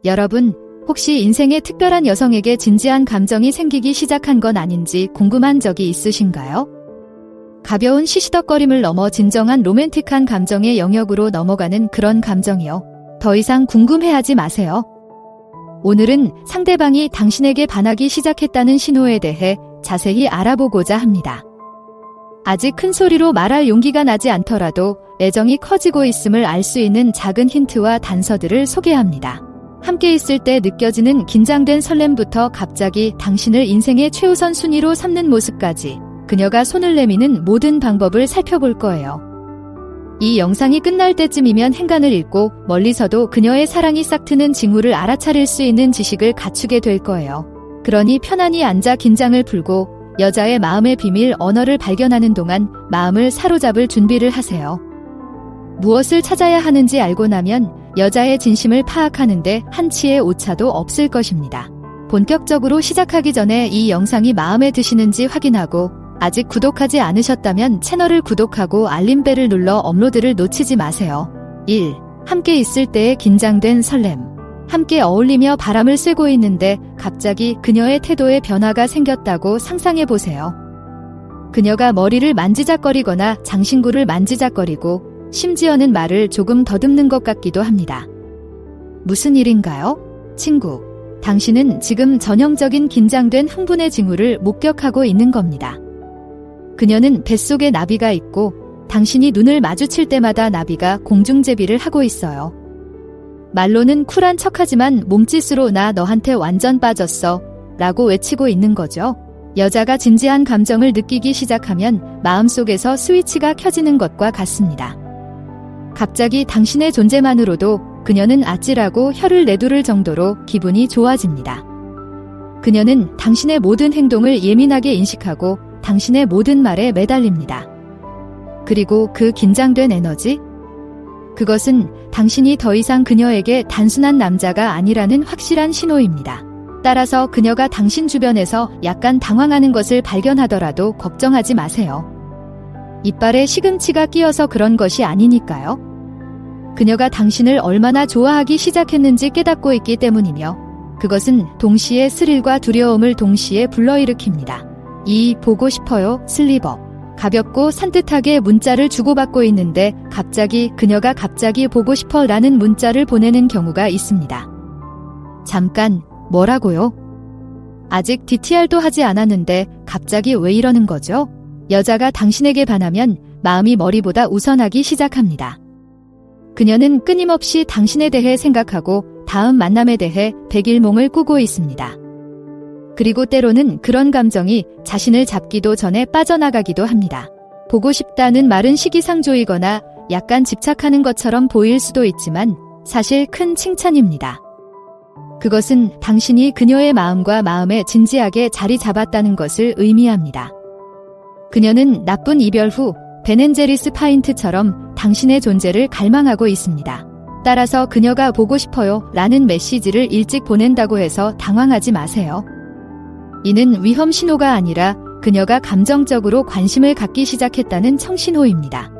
여러분, 혹시 인생에 특별한 여성에게 진지한 감정이 생기기 시작한 건 아닌지 궁금한 적이 있으신가요? 가벼운 시시덕거림을 넘어 진정한 로맨틱한 감정의 영역으로 넘어가는 그런 감정이요. 더 이상 궁금해하지 마세요. 오늘은 상대방이 당신에게 반하기 시작했다는 신호에 대해 자세히 알아보고자 합니다. 아직 큰 소리로 말할 용기가 나지 않더라도 애정이 커지고 있음을 알 수 있는 작은 힌트와 단서들을 소개합니다. 함께 있을 때 느껴지는 긴장된 설렘부터 갑자기 당신을 인생의 최우선 순위로 삼는 모습까지 그녀가 손을 내미는 모든 방법을 살펴볼 거예요. 이 영상이 끝날 때쯤이면 행간을 잃고 멀리서도 그녀의 사랑이 싹트는 징후를 알아차릴 수 있는 지식을 갖추게 될 거예요. 그러니 편안히 앉아 긴장을 풀고 여자의 마음의 비밀 언어를 발견하는 동안 마음을 사로잡을 준비를 하세요. 무엇을 찾아야 하는지 알고 나면 여자의 진심을 파악하는데 한치의 오차도 없을 것입니다. 본격적으로 시작하기 전에 이 영상이 마음에 드시는지 확인하고 아직 구독하지 않으셨다면 채널을 구독하고 알림벨을 눌러 업로드를 놓치지 마세요. 1. 함께 있을 때의 긴장된 설렘. 함께 어울리며 바람을 쐬고 있는데 갑자기 그녀의 태도에 변화가 생겼다고 상상해보세요. 그녀가 머리를 만지작거리거나 장신구를 만지작거리고 심지어는 말을 조금 더듬는 것 같기도 합니다. 무슨 일인가요? 친구, 당신은 지금 전형적인 긴장된 흥분의 징후를 목격하고 있는 겁니다. 그녀는 뱃속에 나비가 있고 당신이 눈을 마주칠 때마다 나비가 공중제비를 하고 있어요. 말로는 쿨한 척하지만 몸짓으로 나 너한테 완전 빠졌어 라고 외치고 있는 거죠. 여자가 진지한 감정을 느끼기 시작하면 마음속에서 스위치가 켜지는 것과 같습니다. 갑자기 당신의 존재만으로도 그녀는 아찔하고 혀를 내두를 정도로 기분이 좋아집니다. 그녀는 당신의 모든 행동을 예민하게 인식하고 당신의 모든 말에 매달립니다. 그리고 그 긴장된 에너지? 그것은 당신이 더 이상 그녀에게 단순한 남자가 아니라는 확실한 신호입니다. 따라서 그녀가 당신 주변에서 약간 당황하는 것을 발견하더라도 걱정하지 마세요. 이빨에 시금치가 끼어서 그런 것이 아니니까요. 그녀가 당신을 얼마나 좋아하기 시작했는지 깨닫고 있기 때문이며 그것은 동시에 스릴과 두려움을 동시에 불러일으킵니다. 2. 보고 싶어요, 슬리버. 가볍고 산뜻하게 문자를 주고받고 있는데 갑자기 그녀가 갑자기 보고 싶어 라는 문자를 보내는 경우가 있습니다. 잠깐, 뭐라고요? 아직 DTR도 하지 않았는데 갑자기 왜 이러는 거죠? 여자가 당신에게 반하면 마음이 머리보다 우선하기 시작합니다. 그녀는 끊임없이 당신에 대해 생각하고 다음 만남에 대해 백일몽을 꾸고 있습니다. 그리고 때로는 그런 감정이 자신을 잡기도 전에 빠져나가기도 합니다. 보고 싶다는 말은 시기상조이거나 약간 집착하는 것처럼 보일 수도 있지만 사실 큰 칭찬입니다. 그것은 당신이 그녀의 마음과 마음에 진지하게 자리 잡았다는 것을 의미합니다. 그녀는 나쁜 이별 후 베넨제리스 파인트처럼 당신의 존재를 갈망하고 있습니다. 따라서 그녀가 보고 싶어요 라는 메시지를 일찍 보낸다고 해서 당황하지 마세요. 이는 위험 신호가 아니라 그녀가 감정적으로 관심을 갖기 시작했다는 청신호입니다.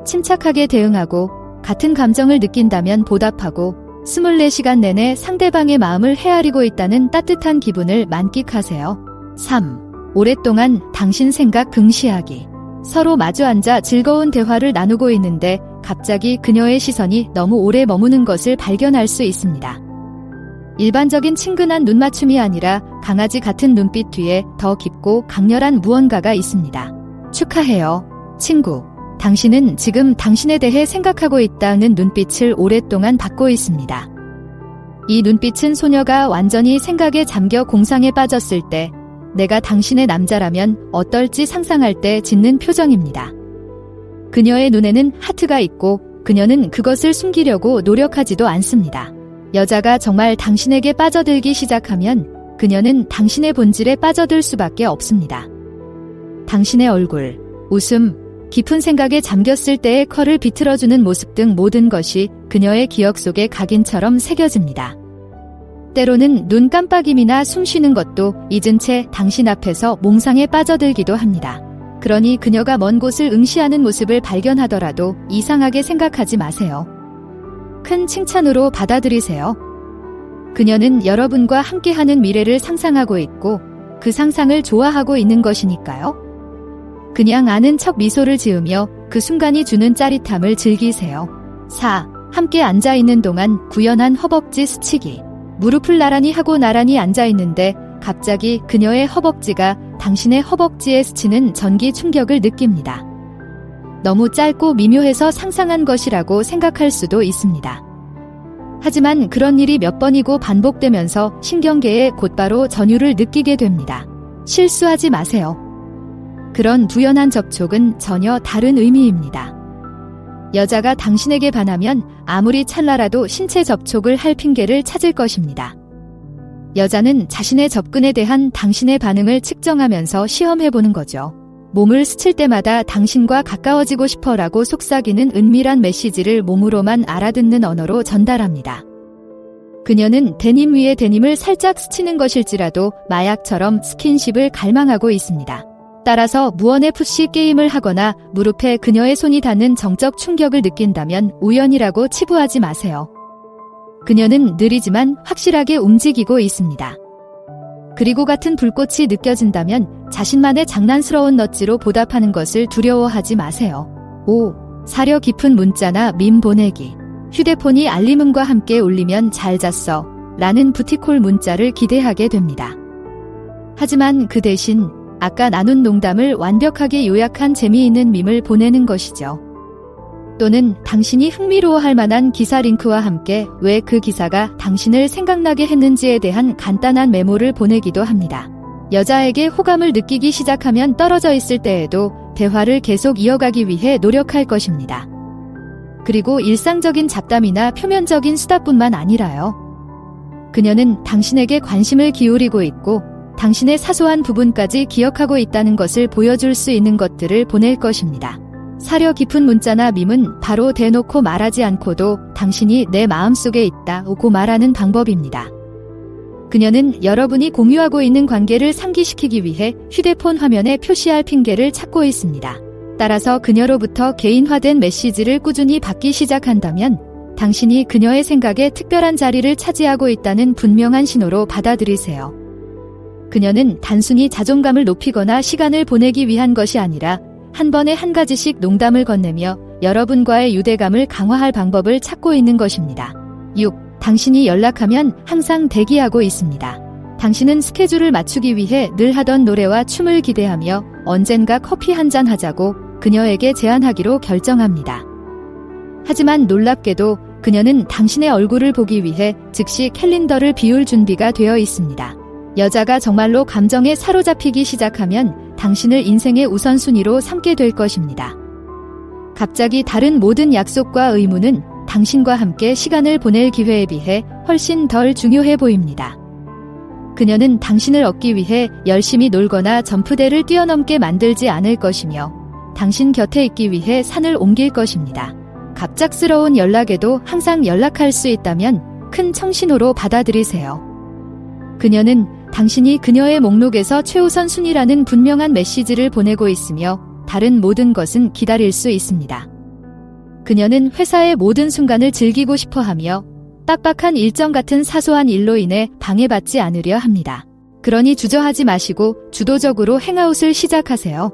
침착하게 대응하고 같은 감정을 느낀다면 보답하고 24시간 내내 상대방의 마음을 헤아리고 있다는 따뜻한 기분을 만끽하세요. 3. 오랫동안 당신 생각 긍시하기. 서로 마주 앉아 즐거운 대화를 나누고 있는데 갑자기 그녀의 시선이 너무 오래 머무는 것을 발견할 수 있습니다. 일반적인 친근한 눈맞춤이 아니라 강아지 같은 눈빛 뒤에 더 깊고 강렬한 무언가가 있습니다. 축하해요, 친구. 당신은 지금 당신에 대해 생각하고 있다는 눈빛을 오랫동안 받고 있습니다. 이 눈빛은 소녀가 완전히 생각에 잠겨 공상에 빠졌을 때 내가 당신의 남자라면 어떨지 상상할 때 짓는 표정입니다. 그녀의 눈에는 하트가 있고 그녀는 그것을 숨기려고 노력하지도 않습니다. 여자가 정말 당신에게 빠져들기 시작하면 그녀는 당신의 본질에 빠져들 수밖에 없습니다. 당신의 얼굴, 웃음, 깊은 생각에 잠겼을 때의 컬을 비틀어주는 모습 등 모든 것이 그녀의 기억 속에 각인처럼 새겨집니다. 때로는 눈 깜빡임이나 숨 쉬는 것도 잊은 채 당신 앞에서 몽상에 빠져들기도 합니다. 그러니 그녀가 먼 곳을 응시하는 모습을 발견하더라도 이상하게 생각하지 마세요. 큰 칭찬으로 받아들이세요. 그녀는 여러분과 함께하는 미래를 상상하고 있고 그 상상을 좋아하고 있는 것이니까요. 그냥 아는 척 미소를 지으며 그 순간이 주는 짜릿함을 즐기세요. 4. 함께 앉아있는 동안 구연한 허벅지 스치기. 무릎을 나란히 하고 나란히 앉아있는데 갑자기 그녀의 허벅지가 당신의 허벅지에 스치는 전기 충격을 느낍니다. 너무 짧고 미묘해서 상상한 것이라고 생각할 수도 있습니다. 하지만 그런 일이 몇 번이고 반복되면서 신경계에 곧바로 전율을 느끼게 됩니다. 실수하지 마세요. 그런 부연한 접촉은 전혀 다른 의미입니다. 여자가 당신에게 반하면 아무리 찰나라도 신체 접촉을 할 핑계를 찾을 것입니다. 여자는 자신의 접근에 대한 당신의 반응을 측정하면서 시험해보는 거죠. 몸을 스칠 때마다 당신과 가까워지고 싶어라고 속삭이는 은밀한 메시지를 몸으로만 알아듣는 언어로 전달합니다. 그녀는 데님 위에 데님을 살짝 스치는 것일지라도 마약처럼 스킨십을 갈망하고 있습니다. 따라서 무언의 푸시 게임을 하거나 무릎에 그녀의 손이 닿는 정적 충격을 느낀다면 우연이라고 치부하지 마세요. 그녀는 느리지만 확실하게 움직이고 있습니다. 그리고 같은 불꽃이 느껴진다면 자신만의 장난스러운 넛지로 보답하는 것을 두려워하지 마세요. 5. 사려 깊은 문자나 밈 보내기. 휴대폰이 알림음과 함께 울리면 잘 잤어 라는 부티콜 문자를 기대하게 됩니다. 하지만 그 대신 아까 나눈 농담을 완벽하게 요약한 재미있는 밈을 보내는 것이죠. 또는 당신이 흥미로워할 만한 기사 링크와 함께 왜 그 기사가 당신을 생각나게 했는지에 대한 간단한 메모를 보내기도 합니다. 여자에게 호감을 느끼기 시작하면 떨어져 있을 때에도 대화를 계속 이어가기 위해 노력할 것입니다. 그리고 일상적인 잡담이나 표면적인 수다뿐만 아니라요. 그녀는 당신에게 관심을 기울이고 있고 당신의 사소한 부분까지 기억하고 있다는 것을 보여줄 수 있는 것들을 보낼 것입니다. 사려 깊은 문자나 밈은 바로 대놓고 말하지 않고도 당신이 내 마음속에 있다고 말하는 방법입니다. 그녀는 여러분이 공유하고 있는 관계를 상기시키기 위해 휴대폰 화면에 표시할 핑계를 찾고 있습니다. 따라서 그녀로부터 개인화된 메시지를 꾸준히 받기 시작한다면 당신이 그녀의 생각에 특별한 자리를 차지하고 있다는 분명한 신호로 받아들이세요. 그녀는 단순히 자존감을 높이거나 시간을 보내기 위한 것이 아니라 한 번에 한 가지씩 농담을 건네며 여러분과의 유대감을 강화할 방법을 찾고 있는 것입니다. 6. 당신이 연락하면 항상 대기하고 있습니다. 당신은 스케줄을 맞추기 위해 늘 하던 노래와 춤을 기대하며 언젠가 커피 한잔 하자고 그녀에게 제안하기로 결정합니다. 하지만 놀랍게도 그녀는 당신의 얼굴을 보기 위해 즉시 캘린더를 비울 준비가 되어 있습니다. 여자가 정말로 감정에 사로잡히기 시작하면 당신을 인생의 우선순위로 삼게 될 것입니다. 갑자기 다른 모든 약속과 의무는 당신과 함께 시간을 보낼 기회에 비해 훨씬 덜 중요해 보입니다. 그녀는 당신을 얻기 위해 열심히 놀거나 점프대를 뛰어넘게 만들지 않을 것이며 당신 곁에 있기 위해 산을 옮길 것입니다. 갑작스러운 연락에도 항상 연락할 수 있다면 큰 청신호로 받아들이세요. 그녀는 당신이 그녀의 목록에서 최우선 순위라는 분명한 메시지를 보내고 있으며 다른 모든 것은 기다릴 수 있습니다. 그녀는 회사의 모든 순간을 즐기고 싶어하며 빡빡한 일정 같은 사소한 일로 인해 방해받지 않으려 합니다. 그러니 주저하지 마시고 주도적으로 행아웃을 시작하세요.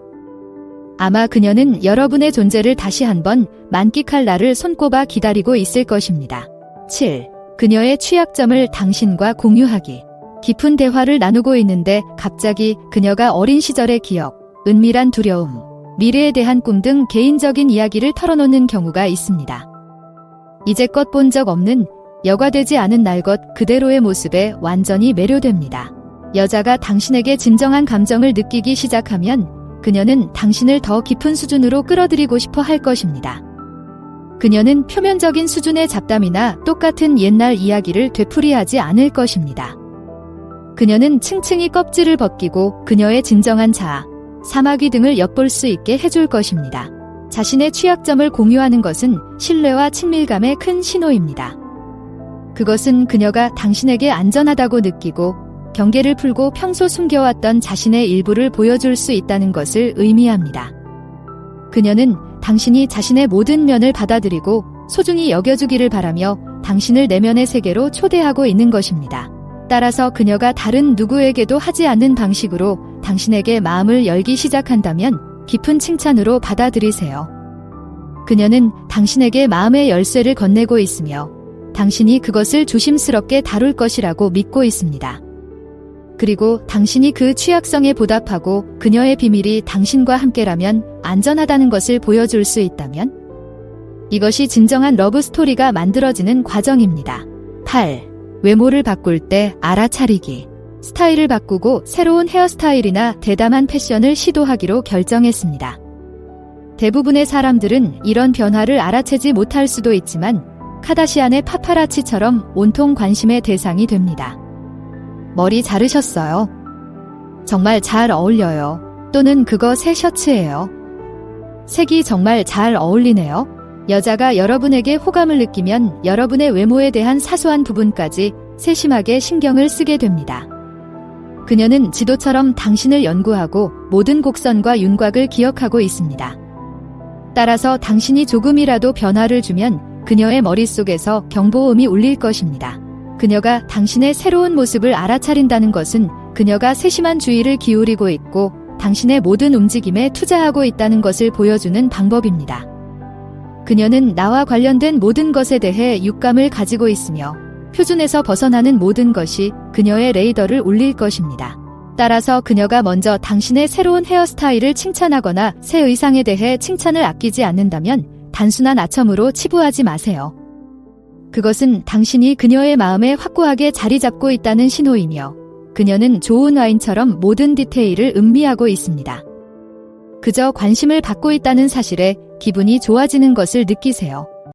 아마 그녀는 여러분의 존재를 다시 한번 만끽할 날을 손꼽아 기다리고 있을 것입니다. 7. 그녀의 취약점을 당신과 공유하기. 깊은 대화를 나누고 있는데 갑자기 그녀가 어린 시절의 기억, 은밀한 두려움, 미래에 대한 꿈 등 개인적인 이야기를 털어놓는 경우가 있습니다. 이제껏 본 적 없는 여과되지 않은 날 것 그대로의 모습에 완전히 매료됩니다. 여자가 당신에게 진정한 감정을 느끼기 시작하면 그녀는 당신을 더 깊은 수준으로 끌어들이고 싶어 할 것입니다. 그녀는 표면적인 수준의 잡담이나 똑같은 옛날 이야기를 되풀이하지 않을 것입니다. 그녀는 층층이 껍질을 벗기고 그녀의 진정한 자아, 사마귀 등을 엿볼 수 있게 해줄 것입니다. 자신의 취약점을 공유하는 것은 신뢰와 친밀감의 큰 신호입니다. 그것은 그녀가 당신에게 안전하다고 느끼고 경계를 풀고 평소 숨겨왔던 자신의 일부를 보여줄 수 있다는 것을 의미합니다. 그녀는 당신이 자신의 모든 면을 받아들이고 소중히 여겨주기를 바라며 당신을 내면의 세계로 초대하고 있는 것입니다. 따라서 그녀가 다른 누구에게도 하지 않는 방식으로 당신에게 마음을 열기 시작한다면 깊은 칭찬으로 받아들이세요. 그녀는 당신에게 마음의 열쇠를 건네고 있으며 당신이 그것을 조심스럽게 다룰 것이라고 믿고 있습니다. 그리고 당신이 그 취약성에 보답하고 그녀의 비밀이 당신과 함께라면 안전하다는 것을 보여줄 수 있다면 이것이 진정한 러브 스토리가 만들어지는 과정입니다. 8. 외모를 바꿀 때 알아차리기. 스타일을 바꾸고 새로운 헤어스타일이나 대담한 패션을 시도하기로 결정했습니다. 대부분의 사람들은 이런 변화를 알아채지 못할 수도 있지만 카다시안의 파파라치처럼 온통 관심의 대상이 됩니다. 머리 자르셨어요? 정말 잘 어울려요. 또는 그거 새 셔츠예요. 색이 정말 잘 어울리네요. 여자가 여러분에게 호감을 느끼면 여러분의 외모에 대한 사소한 부분까지 세심하게 신경을 쓰게 됩니다. 그녀는 지도처럼 당신을 연구하고 모든 곡선과 윤곽을 기억하고 있습니다. 따라서 당신이 조금이라도 변화를 주면 그녀의 머릿속에서 경보음이 울릴 것입니다. 그녀가 당신의 새로운 모습을 알아차린다는 것은 그녀가 세심한 주의를 기울이고 있고 당신의 모든 움직임에 투자하고 있다는 것을 보여주는 방법입니다. 그녀는 나와 관련된 모든 것에 대해 육감을 가지고 있으며 표준에서 벗어나는 모든 것이 그녀의 레이더를 울릴 것입니다. 따라서 그녀가 먼저 당신의 새로운 헤어스타일을 칭찬하거나 새 의상에 대해 칭찬을 아끼지 않는다면 단순한 아첨으로 치부하지 마세요. 그것은 당신이 그녀의 마음에 확고하게 자리 잡고 있다는 신호이며 그녀는 좋은 와인처럼 모든 디테일을 음미하고 있습니다. 그저 관심을 받고 있다는 사실에 기분이 좋아지는 것을 느끼세요.